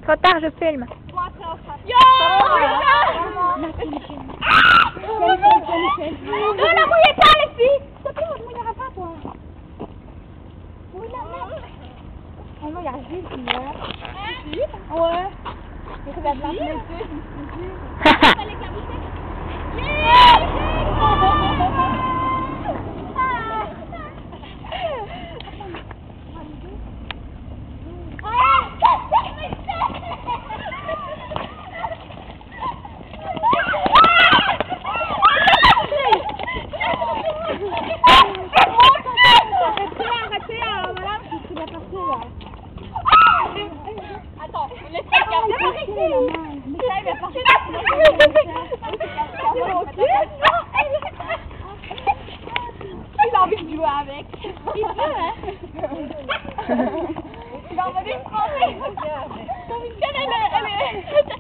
Trop tard, je filme. Yo! Non, la mouillez pas, les filles! S'il te plaît, on ne mouillera pas, toi. Mouille-la, merde. Oh non, il y a Gilles qui meurt. Ouais. C'est la place dessus. Fallait camoufler. Attends, laisse pas il a envie de jouer avec. Il peut, hein? Il a envie de prendre. Elle est